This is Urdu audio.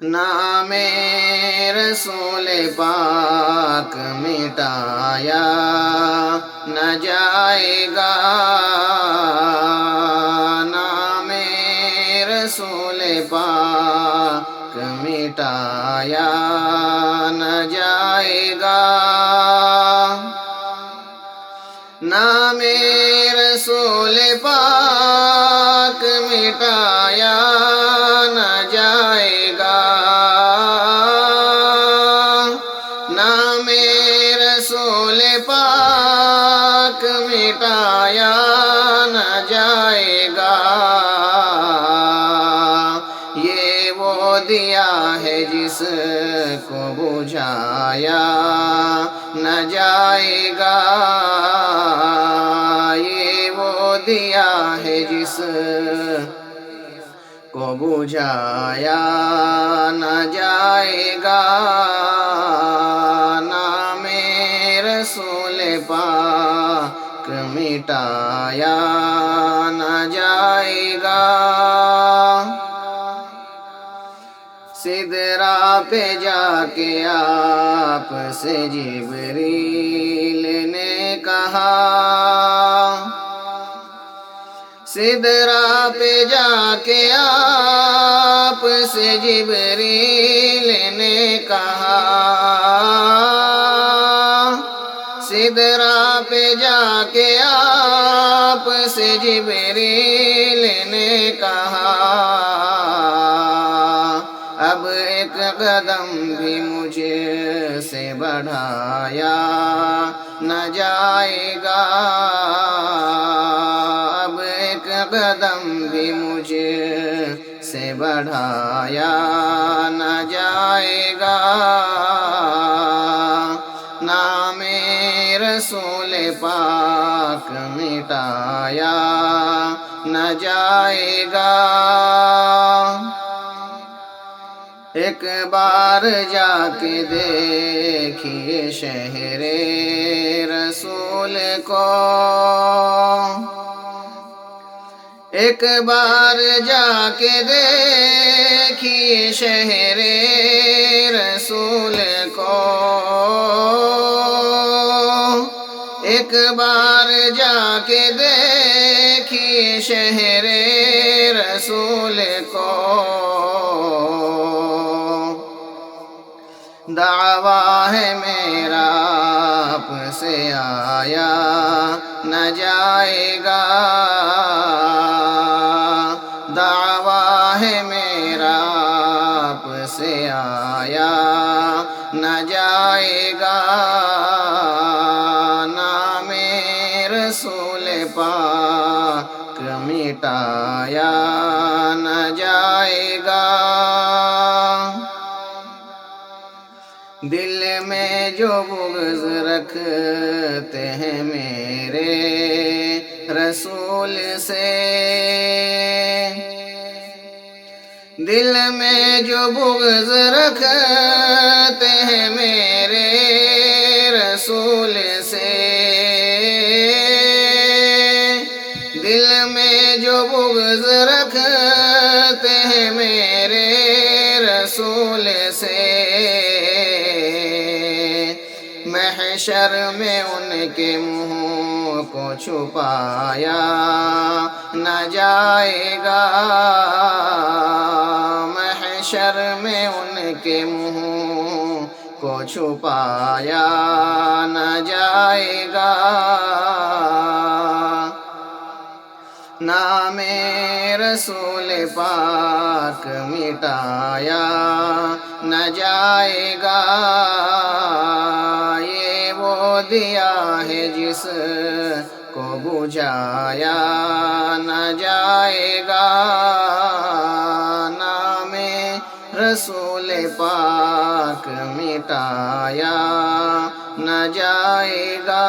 نام رسول پاک مٹایا نہ جائے گا، نام رسول پاک مٹایا نہ جائے گا، نام رسول پاک مٹایا نہ جائے گا، نام رسول پاک مٹایا نہ جائے گا، یہ وہ دیا ہے جس کو بجھایا نہ جائے گا، یہ وہ دیا ہے جس کو بجھایا نہ جائے گا، نام رسول پاک مٹایا نہ جائے گا۔ سدرا پہ جا کے آپ سے جبریل نے کہا، سدرا پہ جا کے آپ سے جبریل نے کہا، سدرا پہ جا کے آپ سے جبریل نے کہا، اب ایک قدم بھی مجھ سے بڑھایا نہ جائے گا، اب ایک قدم بھی مجھ سے بڑھایا نہ جائے گا، نام رسول پاک مٹایا نہ جائے گا۔ ایک بار جا کے دیکھیے شہر رسول کو، ایک بار جا کے دیکھیے شہر رسول کو، ایک بار جا کے دیکھیے شہر رسول کو، دعویٰ ہے میرا آپ سے آیا نہ جائے گا، دعویٰ ہے میرا آپ سے آیا نہ جائے گا، نام رسول پاک مٹایا نہ جائے گا۔ دل میں جو بغض رکھتے ہیں میرے رسول سے، دل میں جو بغض رکھتے ہیں میرے رسول سے، دل میں جو بغض رکھتے ہیں میرے رسول سے، محشر میں ان کے منہ کو چھپایا نہ جائے گا، محشر میں ان کے منہ کو چھپایا نہ جائے گا، نام رسول پاک مٹایا نہ جائے گا، یہ وہ دیا ہے جس کو بجھایا نہ جائے گا، نام رسول پاک مٹایا نہ جائے گا۔